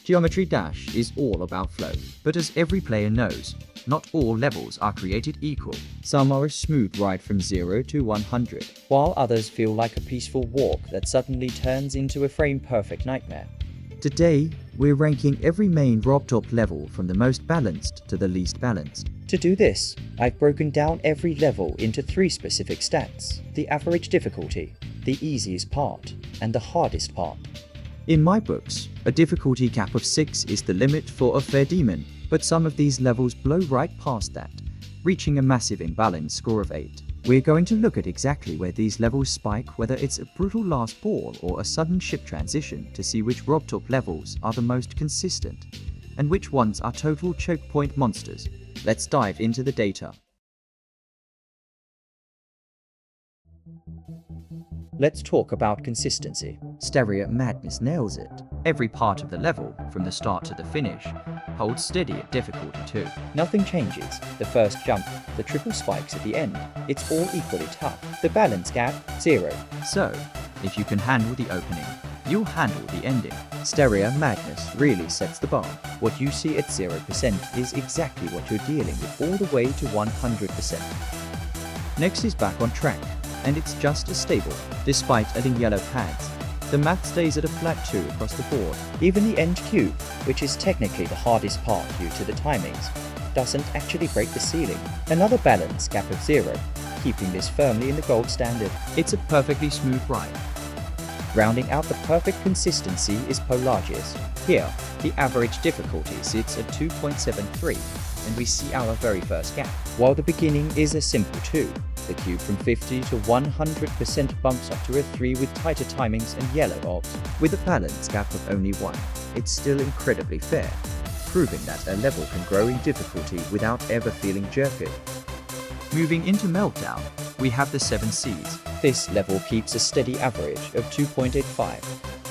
Geometry Dash is all about flow, but as every player knows, not all levels are created equal. Some are a smooth ride from 0 to 100, while others feel like a peaceful walk that suddenly turns into a frame-perfect nightmare. Today, we're ranking every main RobTop level from the most balanced to the least balanced. To do this, I've broken down every level into 3 specific stats: the average difficulty, the easiest part, and the hardest part. In my books, a difficulty cap of 6 is the limit for a fair demon, but some of these levels blow right past that, reaching a massive imbalanced score of 8. We're going to look at exactly where these levels spike, whether it's a brutal last ball or a sudden ship transition, to see which RobTop levels are the most consistent, and which ones are total choke point monsters. Let's dive into the data. Let's talk about consistency. Stereo Madness nails it. Every part of the level, from the start to the finish, holds steady at difficulty 2. Nothing changes. The first jump, the triple spikes at the end, it's all equally tough. The balance gap, 0. So, if you can handle the opening, you'll handle the ending. Stereo Madness really sets the bar. What you see at 0% is exactly what you're dealing with all the way to 100%. Next is Back on Track, and it's just as stable. Despite adding yellow pads, the math stays at a flat 2 across the board. Even the end cube, which is technically the hardest part due to the timings, doesn't actually break the ceiling. Another balance gap of 0, keeping this firmly in the gold standard. It's a perfectly smooth ride. Rounding out the perfect consistency is Polargist. Here, the average difficulty sits at 2.73, and we see our very first gap. While the beginning is a simple 2, the cube from 50 to 100% bumps up to a 3 with tighter timings and yellow orbs. With a balance gap of only 1, it's still incredibly fair, proving that a level can grow in difficulty without ever feeling jerky. Moving into Meltdown, we have the 7 Seas. This level keeps a steady average of 2.85,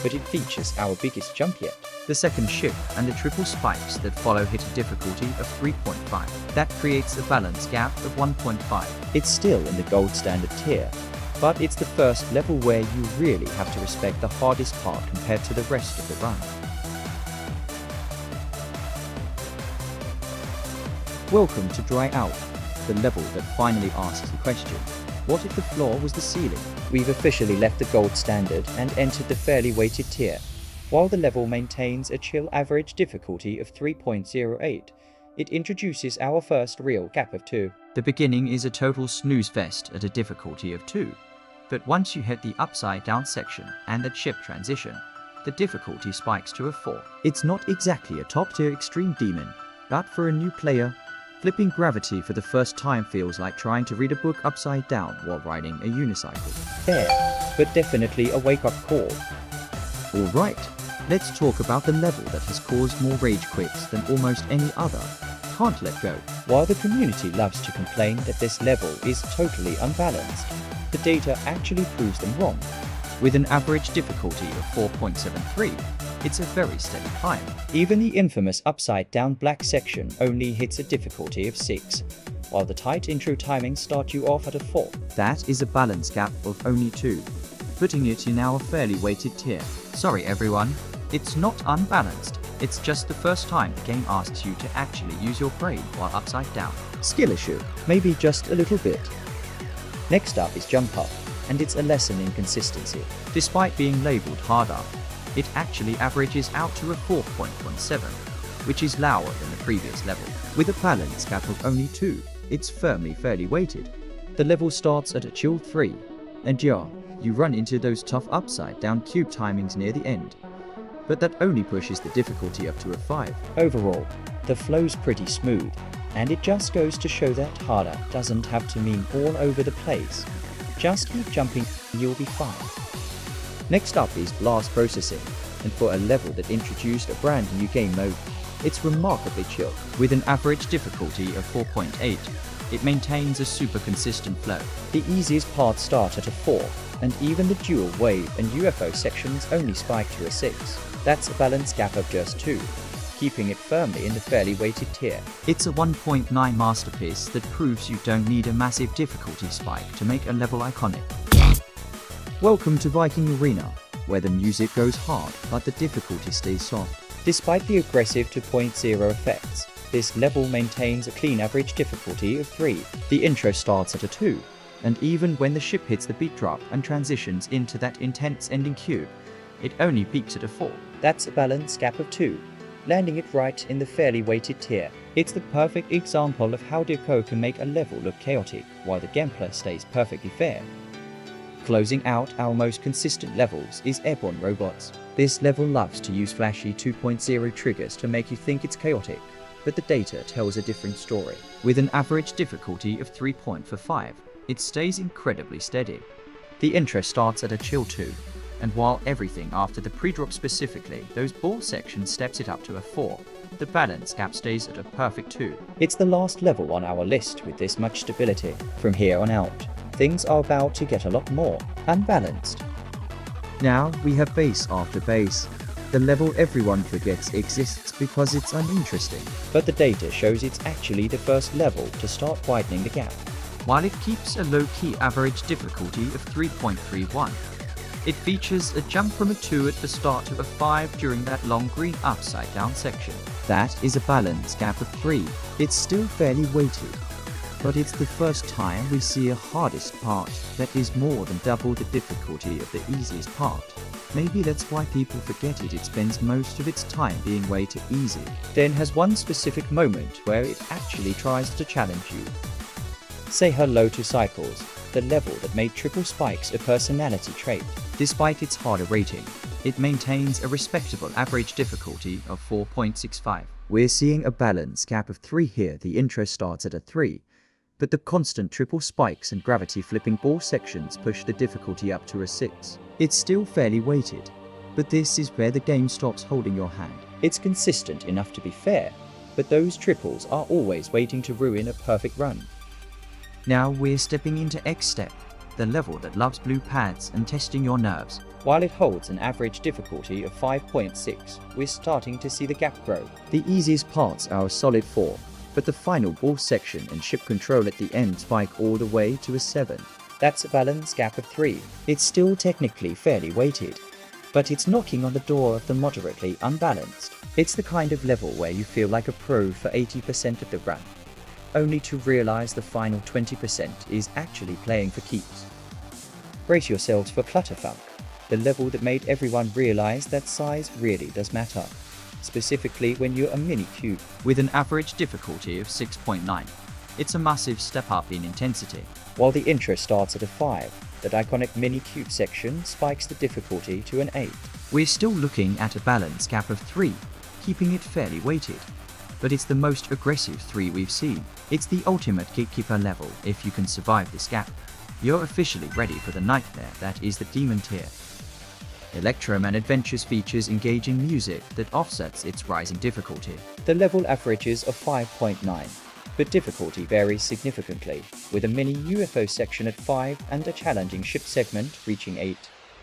but it features our biggest jump yet. The second ship and the triple spikes that follow hit a difficulty of 3.5. That creates a balance gap of 1.5. It's still in the gold standard tier, but it's the first level where you really have to respect the hardest part compared to the rest of the run. Welcome to Dry Out, the level that finally asks the question, what if the floor was the ceiling? We've officially left the gold standard and entered the fairly weighted tier. While the level maintains a chill average difficulty of 3.08, it introduces our first real gap of 2. The beginning is a total snooze fest at a difficulty of 2, but once you hit the upside down section and the chip transition, the difficulty spikes to a 4. It's not exactly a top tier extreme demon, but for a new player, flipping gravity for the first time feels like trying to read a book upside down while riding a unicycle. Fair, but definitely a wake-up call. Alright, let's talk about the level that has caused more rage quits than almost any other. Can't Let Go. While the community loves to complain that this level is totally unbalanced, the data actually proves them wrong. With an average difficulty of 4.73, it's a very steady climb. Even the infamous upside down black section only hits a difficulty of 6, while the tight intro timings start you off at a 4. That is a balance gap of only 2, putting it in our fairly weighted tier. Sorry everyone, it's not unbalanced, it's just the first time the game asks you to actually use your brain while upside down. Skill issue, maybe just a little bit. Next up is Jump Up, and it's a lesson in consistency. Despite being labeled harder, it actually averages out to a 4.17, which is lower than the previous level. With a balance gap of only 2, it's firmly fairly weighted. The level starts at a chill 3, and yeah, you run into those tough upside down cube timings near the end, but that only pushes the difficulty up to a 5. Overall, the flow's pretty smooth, and it just goes to show that harder doesn't have to mean all over the place. Just keep jumping, you'll be fine. Next up is Blast Processing, and for a level that introduced a brand new game mode, it's remarkably chill. With an average difficulty of 4.8, it maintains a super consistent flow. The easiest parts start at a 4, and even the dual wave and UFO sections only spike to a 6. That's a balance gap of just 2, keeping it firmly in the fairly weighted tier. It's a 1.9 masterpiece that proves you don't need a massive difficulty spike to make a level iconic. Welcome to Viking Arena, where the music goes hard but the difficulty stays soft. Despite the aggressive 2.0 effects, this level maintains a clean average difficulty of 3. The intro starts at a 2, and even when the ship hits the beat drop and transitions into that intense ending cube, it only peaks at a 4. That's a balance gap of 2, landing it right in the fairly weighted tier. It's the perfect example of how Deco can make a level look chaotic while the gameplay stays perfectly fair. Closing out our most consistent levels is Airborne Robots. This level loves to use flashy 2.0 triggers to make you think it's chaotic, but the data tells a different story. With an average difficulty of 3.45, it stays incredibly steady. The intro starts at a chill 2, and while everything after the pre-drop, specifically those ball sections, steps it up to a 4, the balance gap stays at a perfect 2. It's the last level on our list with this much stability. From here on out, things are about to get a lot more unbalanced. Now we have base after base. The level everyone forgets exists because it's uninteresting, but the data shows it's actually the first level to start widening the gap. While it keeps a low-key average difficulty of 3.31, it features a jump from a 2 at the start to a 5 during that long green upside-down section. That is a balance gap of 3. It's still fairly weighted, but it's the first time we see a hardest part that is more than double the difficulty of the easiest part. Maybe that's why people forget it. It spends most of its time being way too easy, then has one specific moment where it actually tries to challenge you. Say hello to Cycles, the level that made triple spikes a personality trait. Despite its harder rating, it maintains a respectable average difficulty of 4.65. We're seeing a balance gap of 3 here. The intro starts at a 3, but the constant triple spikes and gravity flipping ball sections push the difficulty up to a 6. It's still fairly weighted, but this is where the game stops holding your hand. It's consistent enough to be fair, but those triples are always waiting to ruin a perfect run. Now we're stepping into X-Step, the level that loves blue pads and testing your nerves. While it holds an average difficulty of 5.6, we're starting to see the gap grow. The easiest parts are a solid 4, but the final ball section and ship control at the end spike all the way to a 7. That's a balance gap of 3. It's still technically fairly weighted, but it's knocking on the door of the moderately unbalanced. It's the kind of level where you feel like a pro for 80% of the run, only to realize the final 20% is actually playing for keeps. Brace yourselves for Clutterfuck, the level that made everyone realize that size really does matter, specifically when you're a mini cube. With an average difficulty of 6.9, it's a massive step up in intensity. While the intro starts at a 5, that iconic mini cube section spikes the difficulty to an 8. We're still looking at a balance gap of 3, keeping it fairly weighted, but it's the most aggressive 3 we've seen. It's the ultimate gatekeeper level. If you can survive this gap, you're officially ready for the nightmare that is the demon tier. Electroman Adventures features engaging music that offsets its rising difficulty. The level averages of 5.9, but difficulty varies significantly, with a mini UFO section at 5 and a challenging ship segment reaching 8,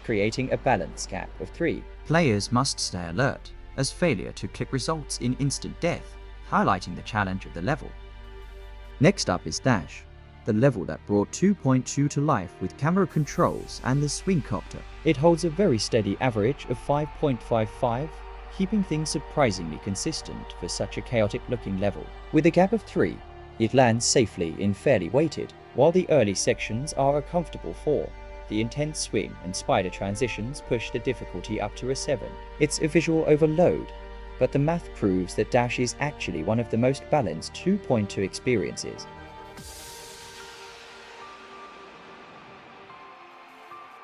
creating a balance gap of 3. Players must stay alert, as failure to click results in instant death, highlighting the challenge of the level. Next up is Dash, the level that brought 2.2 to life with camera controls and the swing copter. It holds a very steady average of 5.55, keeping things surprisingly consistent for such a chaotic looking level. With a gap of 3, it lands safely in fairly weighted. While the early sections are a comfortable 4, the intense swing and spider transitions push the difficulty up to a 7. It's a visual overload, but the math proves that Dash is actually one of the most balanced 2.2 experiences.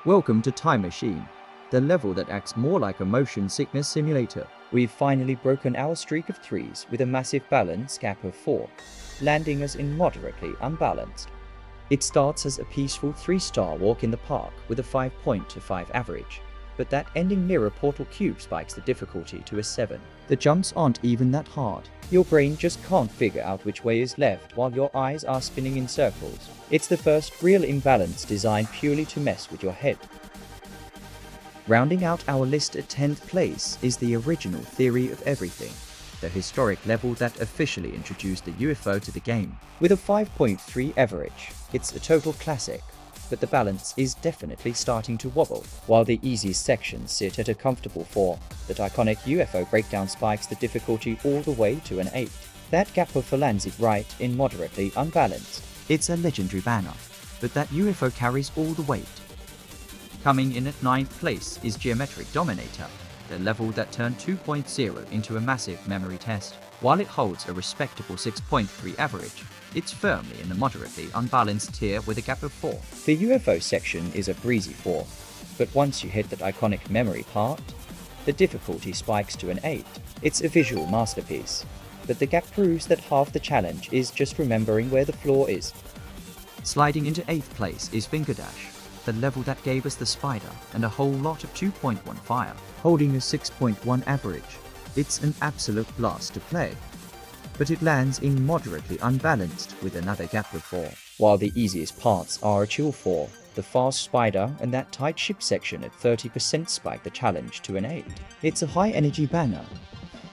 Welcome to Time Machine, the level that acts more like a motion sickness simulator. We've finally broken our streak of 3s with a massive balance gap of 4, landing us in moderately unbalanced. It starts as a peaceful 3-star walk in the park with a 5.25 average, but that ending mirror portal cube spikes the difficulty to a 7. The jumps aren't even that hard. Your brain just can't figure out which way is left while your eyes are spinning in circles. It's the first real imbalance designed purely to mess with your head. Rounding out our list at 10th place is the original Theory of Everything, the historic level that officially introduced the UFO to the game. With a 5.3 average, it's a total classic, but the balance is definitely starting to wobble. While the easiest sections sit at a comfortable 4, that iconic UFO breakdown spikes the difficulty all the way to an 8. That gap of phalanxic right in moderately unbalanced. It's a legendary banner, but that UFO carries all the weight. Coming in at 9th place is Geometric Dominator, the level that turned 2.0 into a massive memory test. While it holds a respectable 6.3 average, it's firmly in the moderately unbalanced tier with a gap of 4. The UFO section is a breezy 4, but once you hit that iconic memory part, the difficulty spikes to an 8. It's a visual masterpiece, but the gap proves that half the challenge is just remembering where the floor is. Sliding into 8th place is Finger Dash, the level that gave us the spider and a whole lot of 2.1 fire. Holding a 6.1 average, it's an absolute blast to play, but it lands in moderately unbalanced with another gap of 4. While the easiest parts are a chill 4, the fast spider and that tight ship section at 30% spike the challenge to an 8. It's a high energy banner,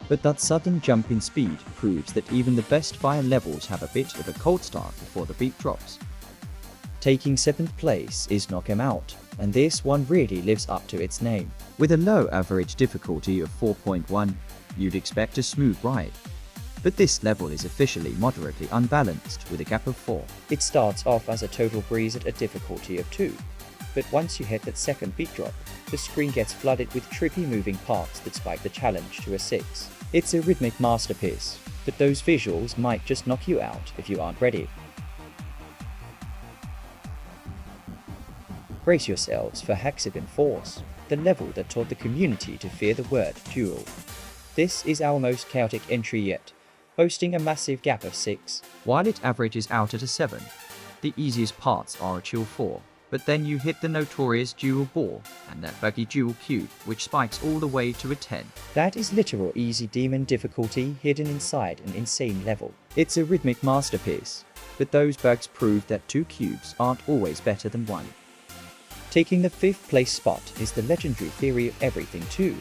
but that sudden jump in speed proves that even the best fire levels have a bit of a cold start before the beat drops. Taking 7th place is Knock 'Em Out, and this one really lives up to its name. With a low average difficulty of 4.1, you'd expect a smooth ride. But this level is officially moderately unbalanced with a gap of 4. It starts off as a total breeze at a difficulty of 2, but once you hit that second beat drop, the screen gets flooded with trippy moving parts that spike the challenge to a 6. It's a rhythmic masterpiece, but those visuals might just knock you out if you aren't ready. Brace yourselves for Hexagon Force, the level that taught the community to fear the word duel. This is our most chaotic entry yet, boasting a massive gap of 6. While it averages out at a 7, the easiest parts are a chill 4, but then you hit the notorious dual ball and that buggy dual cube which spikes all the way to a 10. That is literal easy demon difficulty hidden inside an insane level. It's a rhythmic masterpiece, but those bugs prove that 2 cubes aren't always better than 1. Taking the 5th place spot is the legendary Theory of Everything 2,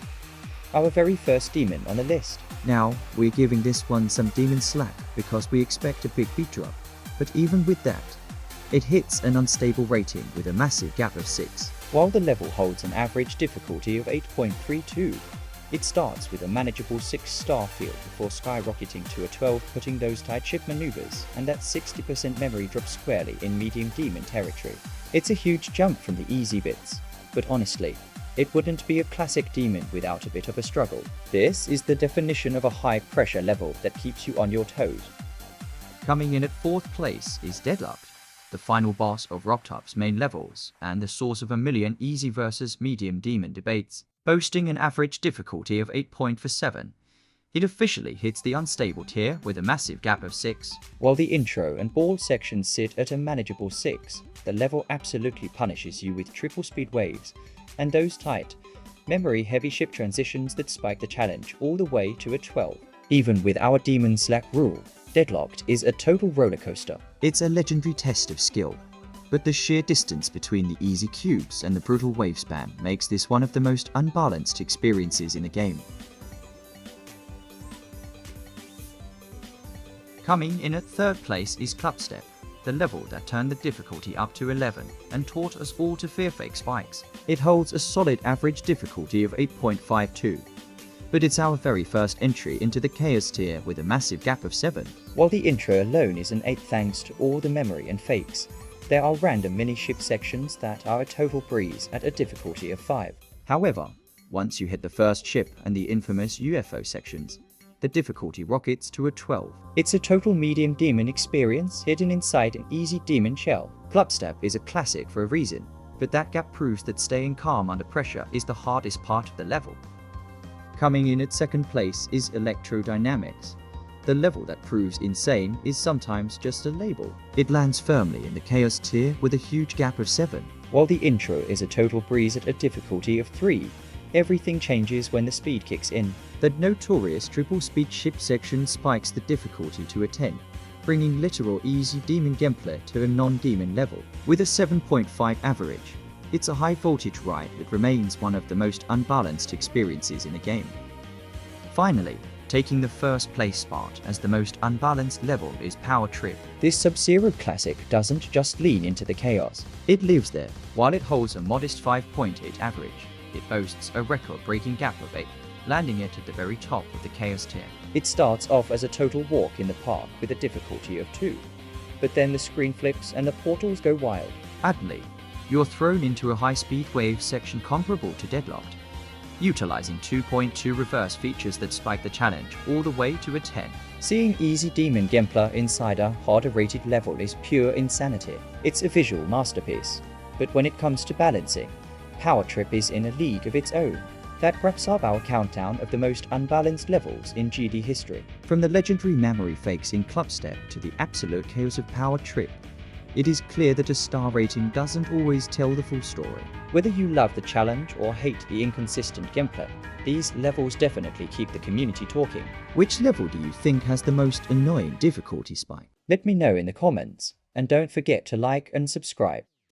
our very first demon on the list. Now, we're giving this one some demon slack because we expect a big beat drop, but even with that, it hits an unstable rating with a massive gap of 6. While the level holds an average difficulty of 8.32, it starts with a manageable 6-star field before skyrocketing to a 12, putting those tight ship maneuvers and that 60% memory drop squarely in medium demon territory. It's a huge jump from the easy bits, but honestly, it wouldn't be a classic demon without a bit of a struggle. This is the definition of a high pressure level that keeps you on your toes. Coming in at 4th place is Deadlocked, the final boss of RobTop's main levels and the source of a million easy versus medium demon debates. Boasting an average difficulty of 8.47, it officially hits the unstable tier with a massive gap of 6. While the intro and ball sections sit at a manageable 6, the level absolutely punishes you with triple speed waves and those tight, memory-heavy ship transitions that spike the challenge all the way to a 12. Even with our demon slack rule, Deadlocked is a total rollercoaster. It's a legendary test of skill, but the sheer distance between the easy cubes and the brutal wave spam makes this one of the most unbalanced experiences in the game. Coming in at 3rd place is Clubstep, the level that turned the difficulty up to 11 and taught us all to fear fake spikes. It holds a solid average difficulty of 8.52, but it's our very first entry into the Chaos tier with a massive gap of 7. While the intro alone is an 8 thanks to all the memory and fakes, there are random mini-ship sections that are a total breeze at a difficulty of 5. However, once you hit the first ship and the infamous UFO sections, the difficulty rockets to a 12. It's a total medium demon experience hidden inside an easy demon shell. Clubstep is a classic for a reason, but that gap proves that staying calm under pressure is the hardest part of the level. Coming in at 2nd place is Electrodynamics. The level that proves insane is sometimes just a label. It lands firmly in the Chaos tier with a huge gap of 7. While the intro is a total breeze at a difficulty of 3, everything changes when the speed kicks in. The notorious triple speed ship section spikes the difficulty to a 10, bringing literal easy demon gameplay to a non-demon level. With a 7.5 average, it's a high voltage ride that remains one of the most unbalanced experiences in the game. Finally, taking the first place spot as the most unbalanced level is Power Trip. This Sub-Zero classic doesn't just lean into the chaos, it lives there. While it holds a modest 5.8 average, it boasts a record-breaking gap of 8, landing it at the very top of the chaos tier. It starts off as a total walk in the park with a difficulty of 2, but then the screen flips and the portals go wild. Adley, you're thrown into a high-speed wave section comparable to Deadlocked, utilizing 2.2 reverse features that spike the challenge all the way to a 10. Seeing Easy Demon Gempler inside a harder rated level is pure insanity. It's a visual masterpiece, but when it comes to balancing, Power Trip is in a league of its own. That wraps up our countdown of the most unbalanced levels in GD history. From the legendary memory fakes in Clubstep to the absolute chaos of Power Trip, it is clear that a star rating doesn't always tell the full story. Whether you love the challenge or hate the inconsistent gameplay, these levels definitely keep the community talking. Which level do you think has the most annoying difficulty spike? Let me know in the comments, and don't forget to like and subscribe.